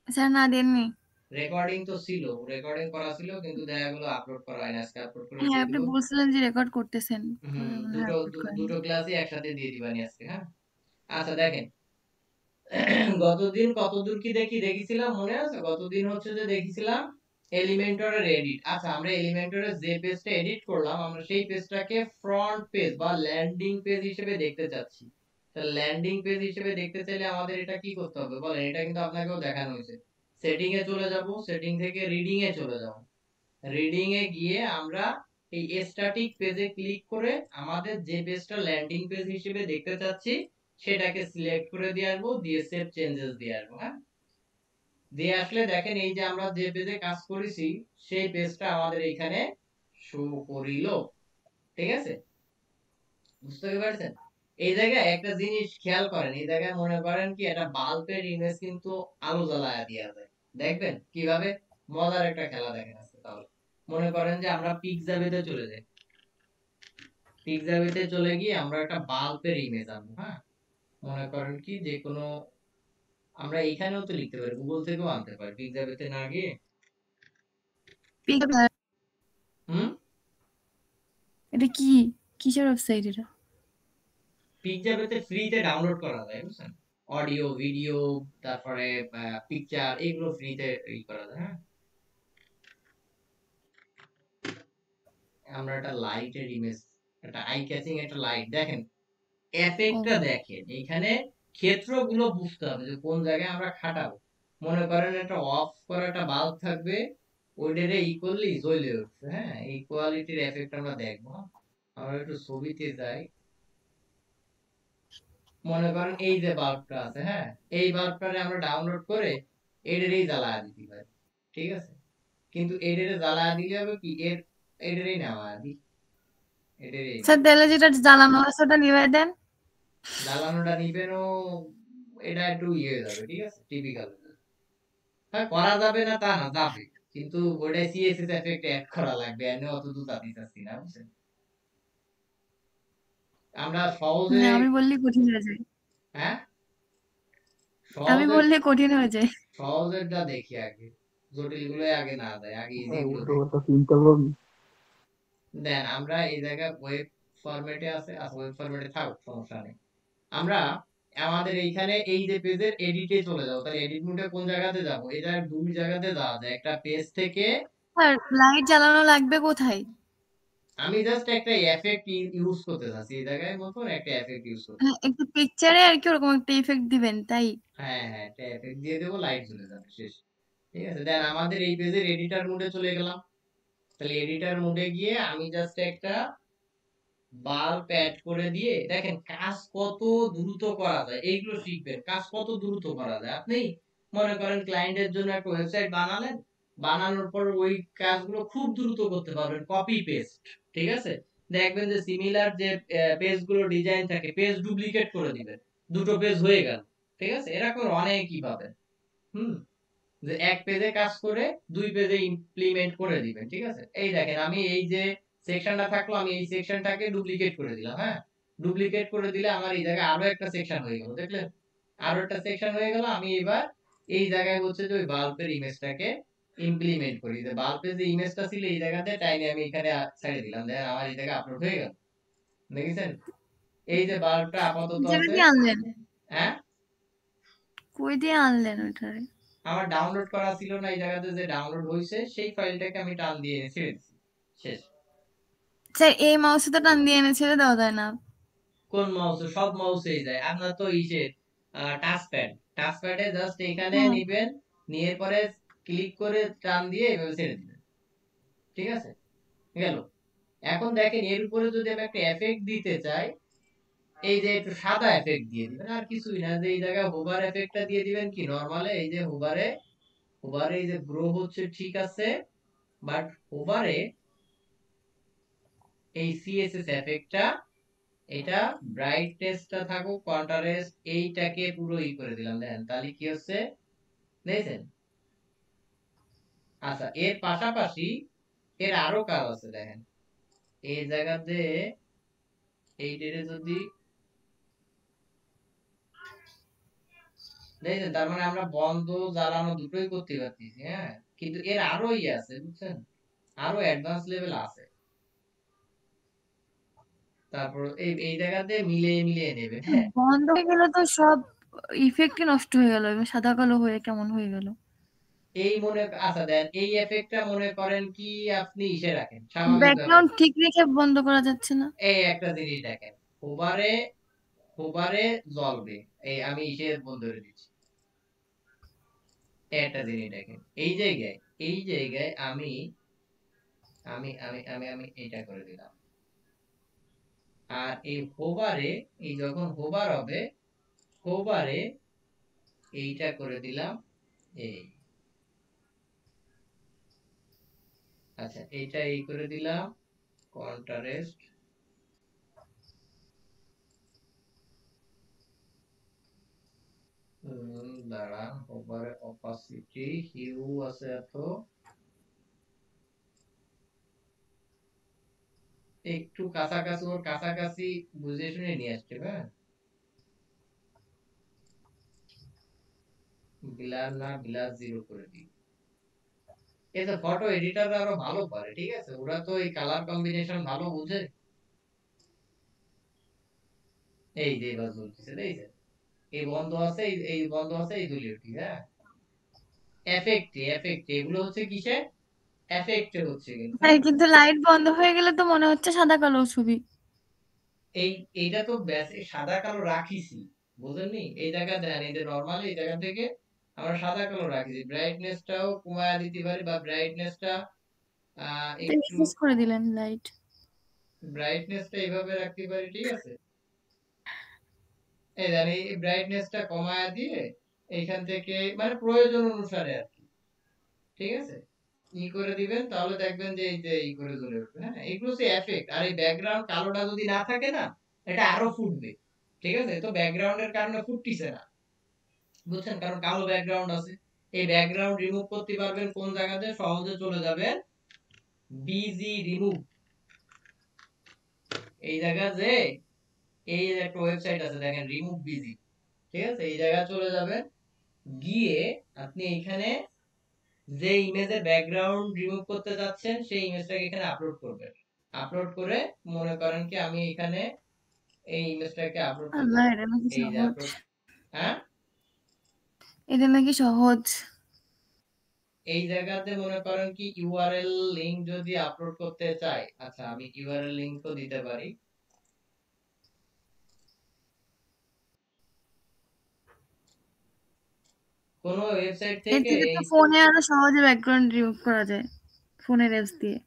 Sir না দেননি। Recording তো ছিল, রেকর্ডিং করা ছিল, কিন্তু দেখা গেলো আপলোড করা হয়নি। আজকে আপলোড করে হ্যাঁ, দিয়ে আপনি দিব। বলছিলেন যে রেকর্ড করতেছেন। হুম, পরে মনে হয় দুটো আপলোড করেননি। দুটো ক্লাসই একসাথে দিয়ে দিবানি আজকে, হ্যাঁ। আচ্ছা দেখেন, গতদিন কতদূর কি দেখেছিলাম মনে আছে? গতদিন হচ্ছে যে দেখেছিলাম এলিমেন্টরের এডিট। আচ্ছা, আমরা এলিমেন্টরের যে পেজটা এডিট করলাম, আমরা সেই পেজটাকে ফ্রন্ট পেজ বা ল্যান্ডিং পেজ হিসেবে দেখতে চাচ্ছি। তাহলে ল্যান্ডিং পেজ হিসেবে দেখতে চাইলে আমাদের এটা কি করতে হবে বলেন? এটা কিন্তু আপনাকেও দেখানো হয়েছে। সেটিং এ চলে যাব, সেটিং থেকে রিডিং এ চলে যাব। রিডিং এ গিয়ে আমরা এই স্ট্যাটিক পেজে ক্লিক করে আমাদের যে পেজটা ল্যান্ডিং পেজ হিসেবে দেখতে চাচ্ছি সেটাকে সিলেক্ট করে দিয়ে আসবো, দিয়ে সেভ চেঞ্জেস দিয়ে আসবো, হ্যাঁ। দিয়ে আসলে দেখেন, এই যে আমরা যে পেজে কাজ করেছি সেই পেজটা আমাদের এখানে শো করিল। ঠিক আছে, বুঝতে পারছেন? এই জায়গায় একটা জিনিস খেয়াল করেন, এই জায়গায় মনে করেন কি একটা বাল্বের ইমেজ কিন্তু আলো জ্বালায়া দেওয়া যায়। দেখবেন কিভাবে? মজার একটা খেলা দেখেন আজকে তাহলে। মনে করেন যে আমরা পিকজাবেতে চলে যাই, পিকজাবেতে চলে গিয়ে আমরা একটা বাল্বের ইমেজ আনবো, হ্যাঁ। মনে করেন কি যে কোনো, আমরা এখানেও তো লিখতে পারি, গুগল থেকেও আনতে পারি, পিকজাবেতে না গিয়ে। হুম, এটা কি? কিসের ওয়েবসাইট এটা? পিকজাবেতে ফ্রিতে ডাউনলোড করা যায়, বুঝছেন? অডিও, ভিডিও, তারপরে পিকচার, এগুলো ফ্রিতে ই করা যায়, হ্যাঁ। আমরা একটা লাইটের ইমেজ, একটা আই ক্যাচিং একটা লাইট দেখেন, ও এফেক্টটা দেখেন এইখানে। ক্ষেত্রগুলো বুঝতে হবে যে কোন জায়গায় আমরা খাটাবো। মনে করেন একটা অফ করা একটা বাল্ব থাকবে, ওইটারে ইকুয়ালি জ্বলে উঠছে, হ্যাঁ। এই কোয়ালিটির এফেক্ট আমরা দেখবো। আমরা একটু ছবিতে যাই। মনে করেন এই যে বাল্বটা আছে, হ্যাঁ, এই বাল্বটারে আমরা ডাউনলোড করে এটারেই জ্বালায় দিতে পারি। ঠিক আছে, কিন্তু এটারে জ্বালায় দিলে হবে কি, এটারেই নেওয়া দি, এটারেই স্যার নেব। তাহলে যেটা জ্বালানো আছে ওটা নিভাই দেন। জ্বালানোটা নিবেন ও, এটা একটু ইয়ে হয়ে যাবে, ঠিক আছে, টিপিক্যাল। হ্যাঁ, করা যাবে না তা না, যাবে, কিন্তু ওটা সিএসএস এফেক্ট এড করা লাগবে, এনে অত দূর যাতে চাচ্ছি না, বুঝছেন? আমরা সহজে, না, আমি বললেই কঠিন হয়ে যায়। হ্যাঁ, আমি সহজে, বললে কঠিন হয়ে যায়। সহজেরটা দেখি আগে, জটিল গুলো আগে না দেয়, আগে ইজি গুলো উল্টো দেখি। পাল্টা চিন্তা করবি। দেন আমরা এই জায়গায় ওয়েব ফরম্যাটে আছে, ওয়েব ফরম্যাটে থাক, সমস্যা নেই। আমরা আমাদের এইখানে এই যে পেজের এডিটে চলে যাবো, তাহলে এডিট মোডে কোন জায়গাতে যাব? এটা দুই জায়গাতে যাওয়া যায়, একটা পেজ থেকে। স্যার লাইট জ্বালানো লাগবে কোথায়? আমি জাস্ট একটা এফেক্ট ইউজ করতে চাচ্ছি, এই জায়গায় মতন একটা এফেক্ট ইউজ করতে। হ্যাঁ, একটু পিকচারে আর কি ওরকম একটা ইফেক্ট দিবেন তাই। হ্যাঁ হ্যাঁ, একটা এফেক্ট দিয়ে দেবো, লাইট জ্বলে যাবে, শেষ। ঠিক আছে, দেন আমাদের এই পেজের এডিটর মোডে চলে গেলাম। তাহলে এডিটর মোডে গিয়ে আমি জাস্ট একটা বাল্ব অ্যাড করে দিয়ে দেখেন কাজ কত দ্রুত করা যায়, এইগুলো শিখবেন, কাজ কত দ্রুত করা যায়। আপনি মনে করেন ক্লায়েন্টের জন্য একটা ওয়েবসাইট বানালেন, বানানোর পর ওই কাজগুলো খুব দ্রুত করতে পারবেন, কপি পেস্ট। ঠিক আছে, দেখবেন যে সিমিলার যে পেজগুলো ডিজাইন থাকে, পেজ ডুপ্লিকেট করে দিবেন, দুটো পেজ হয়ে গেল। ঠিক আছে, এরকম অনেকই পাবেন। হুম, যে এক পেজে কাজ করে দুই পেজে ইমপ্লিমেন্ট করে দিবেন। ঠিক আছে, এই দেখেন আমি এই যে সেকশনটা থাকলো, আমি এই সেকশনটাকে ডুপ্লিকেট করে দিলাম, হ্যাঁ। ডুপ্লিকেট করে দিলে আমার এই জায়গায় আরো একটা সেকশন হয়ে গেল, দেখলেন? আরো একটা সেকশন হয়ে গেল। আমি এবার এই জায়গায় হচ্ছে যে ওই বাল্বের ইমেজটাকে ইমপ্লিমেন্ট করি, যে বাল্বের যে ইমেজটা ছিল এই জায়গাতে টাইনে আমি এখানে ছেড়ে দিলাম, দেখেন আমার এই জায়গায় আপলোড হয়ে গেল। দেখেছেন? এই যে বাল্বটা আপাতত যেটা আছে, দিয়ে আনলেন? হ্যাঁ। কই দিয়ে আনলেন ওইটারে? আমার ডাউনলোড করা ছিল না, এই জায়গাতে যে ডাউনলোড হয়েছে সেই ফাইলটাকে আমি টান দিয়ে এনে ছেড়ে দিচ্ছি, শেষ। স্যার এই মাউসে তো টান দিয়ে এনে ছেড়ে দেওয়া যায় না। কোন মাউসে? সব মাউসেই যায়, আপনার তো ইসে টাচ প্যাড, টাচ প্যাডে জাস্ট এখানে হ্যাঁ। নিবেন, নিয়ে পরে ক্লিক করে টান দিয়ে এভাবে ছেড়ে দিবেন। ঠিক আছে, গেল। এখন দেখেন এর উপরে যদি আমি একটা এফেক্ট দিতে চাই, এই যে একটু সাদা এফেক্ট দিয়ে দিবেন, আর কিছুই না, যে এই জায়গায় হোভার এফেক্টটা দিয়ে দিবেন কি নরমালে, এই যে হোভারে, হোভারে এই যে গ্রো হচ্ছে, ঠিক আছে, বাট হোভারে এই সিএসএস এফেক্টটা, এটা ব্রাইটনেসটা থাকুক, কন্ট্রাস্ট এইটাকে পুরো ই করে দিলাম, দেখেন তাহলে কি হচ্ছে, দেখছেন? আচ্ছা, এর পাশাপাশি এর আরো কাজ আছে, দেখেন এই জায়গাতে এই ডেটে যদি দেখছেন, তার মানে আমরা বন্ধ জ্বালানো দুটোই করতে পারতেছি। হ্যাঁ, কিন্তু এর আরো ইয়ে আছে, বুঝছেন, আরো অ্যাডভান্স লেভেল আছে। তারপর এই এই জায়গাতে মিলিয়ে মিলিয়ে নেবেন। হ্যাঁ, বন্ধ হয়ে গেলে তো সব ইফেক্টই নষ্ট হয়ে গেল, এবার সাদা কালো হয়ে কেমন হয়ে গেল। এই মনে আচ্ছা দেন, এই এফেক্টটা মনে করেন কি আপনি ইসে রাখেন স্বাভাবিক ভাবে। ব্যাকগ্রাউন্ড ঠিক রেখে বন্ধ করা যাচ্ছে না। এই একটা জিনিস দেখেন, হোবারে হোবারে জ্বলবে। এই আমি ইসে বন্ধ করে দিচ্ছি। এই একটা জিনিস দেখেন, এই জায়গায়, এই জায়গায় আমি আমি আমি আমি আমি এটা করে দিলাম। আর এই হোবারে, এই যখন হোবার হবে, হোবারে এইটা করে দিলাম। এই আচ্ছা, এইটা এই করে দিলাম কন্ট্রাস্ট। দাঁড়ান, হোবারে অপাসিটি হিউ আছে এত, একটু কাছাকাছি, ওর কাছাকাছি বুঝে শুনে নিয়ে আসছে। হ্যাঁ, ব্লার না, ব্লার জিরো করে দিই। এই যে ফটো এডিটররা আরো ভালো পারে, ঠিক আছে, ওরা তো এই কালার কম্বিনেশন ভালো বুঝে। এই যে এবার বলতেছে, এই যে এই বন্ধ আছে, এই বন্ধ আছে, এই দুলিওটি। হ্যাঁ, এফেক্ট এফেক্ট এগুলো হচ্ছে কিসে, এফেক্টে হচ্ছে কিন্তু। হ্যাঁ, হ্যাঁ, কিন্তু লাইট বন্ধ হয়ে গেলে তো মনে হচ্ছে সাদা কালো ছবি। এই এইটা তো সাদা কালো রাখিছি, বুঝেননি? এই জায়গা দেন, এই যে নরমালি এই জায়গা থেকে আমরা সাদা কালো রাখিছি, ব্রাইটনেসটাও কমায়া দিতে পারি, বা ব্রাইটনেসটা তো একটু, রিফ্রেশ করে দিলেন লাইট। ব্রাইটনেসটা এইভাবে রাখতে পারি, ঠিক আছে। এই দেন, এই ব্রাইটনেসটা কমায়া দিয়ে এইখান থেকে মানে প্রয়োজন অনুসারে আর কি, ঠিক আছে, ই করে দিবেন, তাহলে দেখবেন যে এই যে ই করে জ্বলে উঠবে। হ্যাঁ, এগুলো হচ্ছে এফেক্ট। আর এই ব্যাকগ্রাউন্ড কালোটা যদি না থাকে না, এটা আরো ফুটবে, ঠিক আছে। তো ব্যাকগ্রাউন্ডের কারণে ফুটতিছে না, বুঝছেন, কারণ কালো ব্যাকগ্রাউন্ড আছে। এই ব্যাকগ্রাউন্ড রিমুভ করতে পারবেন কোন জায়গাতে, সহজে চলে যাবেন বিজি রিমুভ, এই জায়গা যে এই যে একটা ওয়েবসাইট আছে দেখেন, রিমুভ বিজি, ঠিক আছে, এই জায়গায় চলে যাবেন, গিয়ে আপনি এইখানে যে ইমেজের ব্যাকগ্রাউন্ড রিমুভ করতে যাচ্ছেন সেই ইমেজটাকে এখানে আপলোড করবেন। আপলোড করে মনে করেন কি আমি এখানে এই ইমেজটাকে আপলোড আল্লাহ, করলাম। এটা নাকি এই যে সহজ! আপলোড, হ্যাঁ, এটা নাকি সহজ! এই জায়গাতে মনে করেন কি ইউআরএল লিংক যদি আপলোড করতে চাই, আচ্ছা আমি ইউআরএল লিংক তো দিতে পারি। কোন ওয়েবসাইট এর থেকে থেকে তো এই, ফোনে আরো সহজে ব্যাকগ্রাউন্ড রিমুভ করা যায়, ফোনের অ্যাপস দিয়ে।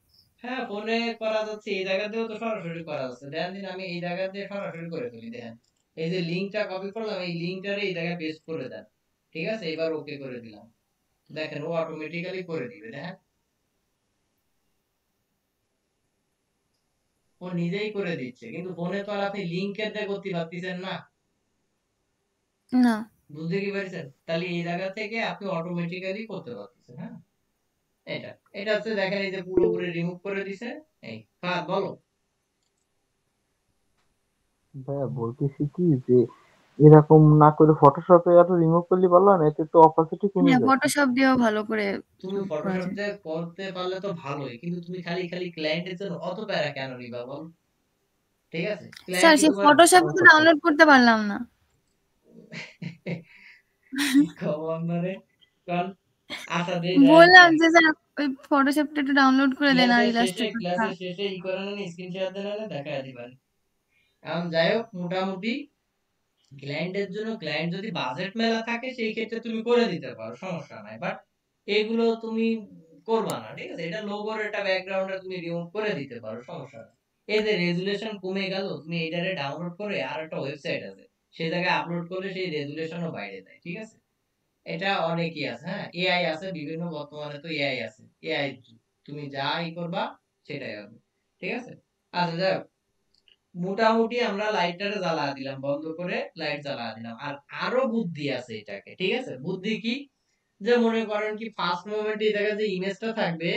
হ্যাঁ ফোনে করা যাচ্ছে, এই জায়গাতেও তো সরাসরি করা যাচ্ছে। দেখেন দিন আমি এই জায়গাতে সরাসরি করে ফেলি, দেখেন এই যে লিংকটা কপি করলাম, এই লিংকটারে এই জায়গায় পেস্ট করে দেন, ঠিক আছে, এবার ওকে করে দিলাম। দেখেন ও অটোমেটিক্যালি করে দিবে, দেখেন ও নিজেই করে দিচ্ছে। কিন্তু ফোনে তো আর আপনি লিংকের দিয়ে করতে পারতেছেন না, না। বুঝতে কি পারছেন? তাহলে এই জায়গা থেকে আপনি অটোমেটিক্যালি করতে পারতেছেন। হ্যাঁ, এটা এটা হচ্ছে দেখেন, এই যে পুরোপুরি রিমুভ করে দিছে। এই কাজ বলো। ভাইয়া বলতেছি কি যে এরকম না করে ফটোশপে এত রিমুভ করলে পারলো না, এতে তো অপাসিটি কমে হ্যাঁ, যায়। ফটোশপ দিয়েও ভালো করে তুমি রিমুভ করা ফটোশপ যায়। দিয়ে করতে পারলে তো ভালোই, কিন্তু তুমি খালি খালি ক্লায়েন্টের জন্য অত প্যারা কেন নিবা বল, ঠিক আছে, স্যার, ক্লায়েন্ট কি সেই তোমার ফটোশপই তো ডাউনলোড করতে পারলাম না। কি খবর মানে, কারণ আশা দেই দেন বললাম যে স্যার ওই ফটোশপটা একটু ডাউনলোড করে দেন আর ইলাস্ট্রেটরটা। ক্লাসের শেষে ই করে নেন, স্ক্রিনশট দেন, দেখায় দিবেন। এখন যাই হোক, মোটামুটি ক্লায়েন্টের জন্য, ক্লায়েন্ট যদি বাজেট মেলা থাকে সেই ক্ষেত্রে তুমি করে দিতে পারো, সমস্যা নাই। বাট এগুলো তুমি করবা না, ঠিক আছে, এটা লোগোর একটা ব্যাকগ্রাউন্ডে তুমি রিমুভ করে দিতে পারো, সমস্যা নাই। এই যে রেজুলেশন কমে গেল, তুমি এটারে ডাউনলোড করে আর একটা ওয়েবসাইট আছে সেই জায়গায় আপলোড করলে সেই রেজুলেশনও বাইরে দেয়, ঠিক আছে। এটা অনেকই আছে। হ্যাঁ, এআই আছে বিভিন্ন, বর্তমানে তো এআই আছে। এআই তুমি যা ই করবা সেটাই হবে, ঠিক আছে। আচ্ছা যাই হোক, মোটামুটি আমরা লাইটটারে জ্বালা দিলাম, বন্ধ করে লাইট জ্বালা দিলাম। আর আরো বুদ্ধি আছে এটাকে, ঠিক আছে। বুদ্ধি কি, যে মনে করেন কি ফার্স্ট মোমেন্টে এই জায়গায় যে ইমেজটা থাকবে,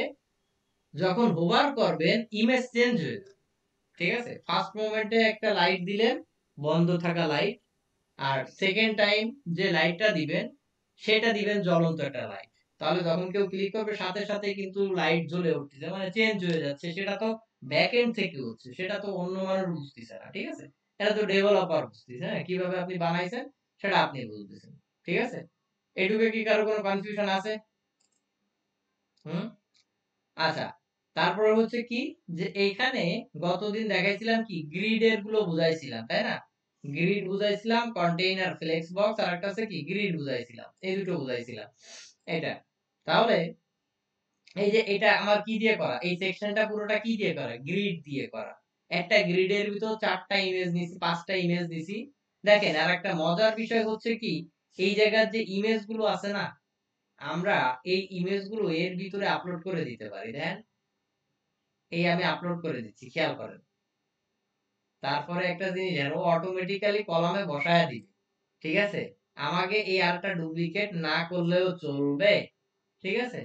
যখন হোভার করবেন ইমেজ চেঞ্জ হয়ে যাবে, ঠিক আছে। ফার্স্ট মোমেন্টে একটা লাইট দিলেন, বন্ধ থাকা লাইট, আর সেকেন্ড টাইম যে লাইটটা দিবেন সেটা দিবেন জ্বলন্ত একটা লাইট। তাহলে যখন কেউ ক্লিক করবে সাথে সাথে কিন্তু লাইট জ্বলে উঠতেছে, মানে চেঞ্জ হয়ে যাচ্ছে। সেটা তো ব্যাক এন্ড থেকে হচ্ছে, সেটা তো অন্য মানুষ বুঝতেছে না, ঠিক আছে? এটা তো ডেভেলপার বুঝতেছে। হ্যাঁ, কিভাবে আপনি বানাইছেন সেটা আপনি বুঝতেছেন, ঠিক আছে? এটুকু কি কারো কোনো কনফিউশন আছে? হুম, আচ্ছা। তারপরে হচ্ছে কি, যে এইখানে গতদিন দেখাইছিলাম কি গ্রিডের গুলো বুঝাইছিলাম, তাই না? গ্রিড বুঝাইছিলাম, কন্টেইনার, ফ্লেক্স বক্স, আর একটা আছে কি গ্রিড বুঝাইছিলাম, এই দুটো বুঝাইছিলাম। এটা তাহলে এই যে এটা আমার কি দিয়ে করা, এই সেকশনটা পুরোটা কি দিয়ে করা, গ্রিড দিয়ে করা। একটা গ্রিডের ভিতর 4টা ইমেজ নিছি, 5টা ইমেজ নিছি। দেখেন, আর একটা মজার বিষয় হচ্ছে কি, এই জায়গার যে ইমেজ গুলো আছে না, আমরা এই ইমেজ গুলো এর ভিতরে আপলোড করে দিতে পারি। দেখেন, এই আমি আপলোড করে দিচ্ছি, খেয়াল করেন। তারপরে একটা জিনিস জানো, অটোমেটিক্যালি কলামে বসায় দিবে, ঠিক আছে? আমাকে এই আরটা ডুপ্লিকেট না করলেও চলবে, ঠিক আছে?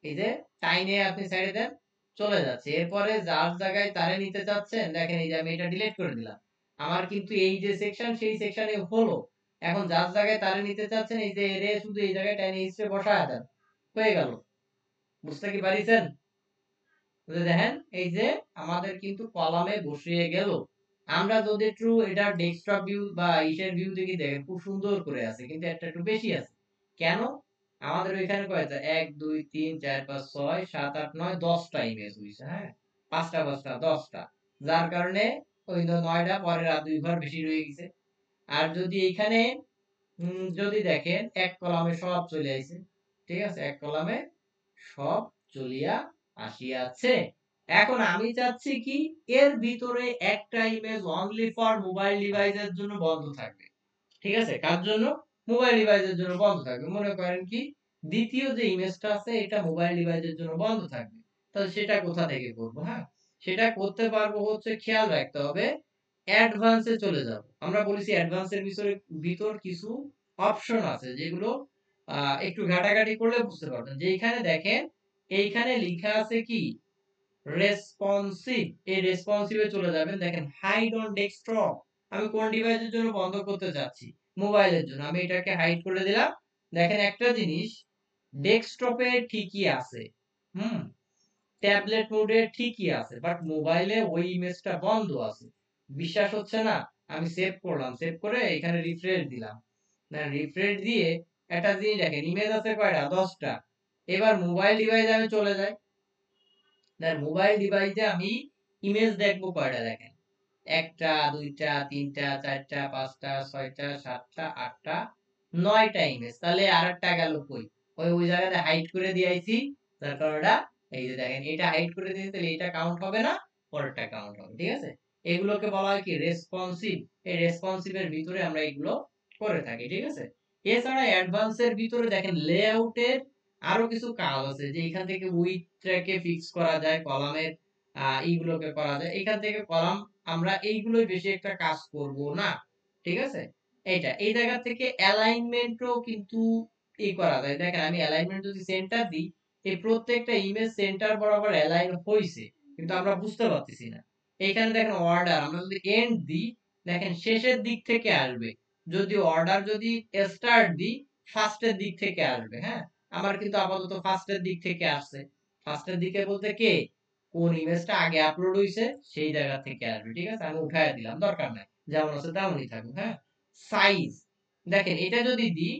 এই যে টাইনে আপনি সাইডে দেন, চলে যাচ্ছে। এরপরে যার জায়গায় তারে নিতে চাচ্ছেন, দেখেন এই যে আমি এটা ডিলিট করে দিলাম। আমার কিন্তু এই যে সেকশন, সেই সেকশনে হলো। এখন যার জায়গায় তারে নিতে চাচ্ছেন, এই যে এরে শুধু এই জায়গায় টাইনে হিসেবে বসায় দেন, হয়ে গেল। বুঝতে কি পারিছেন? দেখেন এই যে আমাদের কিন্তু কলামে বসিয়ে গেল। আমরা যদি ট্রু এটা ডেস্কটপ ভিউ বা ইসের ভিউ থেকে দেখেন, খুব সুন্দর করে আছে, কিন্তু একটা একটু বেশি আছে। কেন? আমাদের ওইখানে কয়টা, 1 2 3 4 5 6 7 8 9 10টা ইমেজ হইছে। হ্যাঁ, 5টা 5টা 10টা, যার কারণে ওই 9টা পরের আর 2 ঘর বেশি রয়ে গেছে। আর যদি এইখানে যদি দেখেন এক কলামে সব চলে আইছে, ঠিক আছে? এক কলামে সব চলিয়া আসিয়াছে। এখন আমি চাচ্ছি কি, এর ভিতরে একটা ইমেজ অনলি ফর মোবাইল ডিভাইসের জন্য বন্ধ থাকবে, ঠিক আছে? কার জন্য? মোবাইল ডিভাইসের জন্য বন্ধ থাকবে। মনে করেন কি, দ্বিতীয় যে ইমেজটা আছে এটা মোবাইল ডিভাইসের জন্য বন্ধ থাকবে। তাহলে সেটা কোথা থেকে করব? হ্যাঁ, সেটা করতে পারবো হচ্ছে, খেয়াল রাখতে হবে, অ্যাডভান্সে চলে যাব। আমরা বলেছি অ্যাডভান্সের ভিতর কিছু অপশন আছে যেগুলো একটু ঘাটাঘাটি করলে বুঝতে পারবেন। যে এইখানে দেখেন, এইখানে লেখা আছে কি রেসপন্সিভ, এই রেসপন্সিভে চলে যাবেন। দেখেন হাইড অন ডেস্কটপ, আমি কোন ডিভাইসের জন্য বন্ধ করতে চাচ্ছি, মোবাইলের জন্য। আমি এটাকে হাইড করে দিলাম। দেখেন একটা জিনিস, ডেস্কটপে ঠিকই আছে, হুম, ট্যাবলেট মোডে ঠিকই আছে, বাট মোবাইলে ওই ইমেজটা বন্ধ আছে। বিশ্বাস হচ্ছে না? আমি সেভ করলাম, সেভ করে এখানে রিফ্রেশ দিলাম। না, রিফ্রেশ দিয়ে একটা জিনিস দেখেন, ইমেজ আছে কয়টা, 10টা। এবার মোবাইল ডিভাইসে আমি চলে যাই। দেন মোবাইল ডিভাইসে আমি ইমেজ দেখবো কয়টা, দেখেন, 1টা 2টা 3টা 4টা 5টা 6টা 7টা 8টা 9টা ইমেজ। তাহলে আরেকটা গেল কই? ওই জায়গাতে হাইড করে দিয়েছি, যার কারণে এই যে দেখেন এটা হাইড করে দিয়েছি, তাহলে এটা কাউন্ট হবে না, পরেরটা কাউন্ট হবে, ঠিক আছে? এগুলোকে বলা হয় কি রেসপন্সিভ। এই রেসপন্সিভ এর ভিতরে আমরা এগুলো করে থাকি, ঠিক আছে? এছাড়া অ্যাডভান্স এর ভিতরে দেখেন লেআউটের আরো কিছু কাজ আছে, যে এখান থেকে উইডথটাকে ফিক্স করা যায়, কলামের এইগুলোকে করা যায়। এখান থেকে কলাম আমরা এইগুলোই বেশি একটা কাজ করব না, ঠিক আছে? এইটা এই জায়গা থেকে অ্যালাইনমেন্টও কিন্তু করা যায়। দেখেন আমি অ্যালাইনমেন্ট যদি সেন্টার দিই, এই প্রত্যেকটা ইমেজ সেন্টার বরাবর অ্যালাইন হইছে, কিন্তু আমরা বুঝতে পারতেছি না। এখানে দেখেন অর্ডার, আমরা যদি এন্ড দিই, দেখেন শেষের দিক থেকে আসবে। যদি অর্ডার যদি স্টার্ট দিই, ফার্স্টের দিক থেকে আসবে। হ্যাঁ, আমার কিন্তু আপাতত ফার্স্টের দিক থেকে আসছে। ফার্স্টের দিকে বলতে কে, কোন ইমেজটা আগে আপলোড হইছে সেই জায়গা থেকে আসবে, ঠিক আছে? আমি উঠায় দিলাম, দরকার নাই, যেমন আছে তেমনই থাকুক। হ্যাঁ, সাইজ দেখেন, এটা যদি দিই,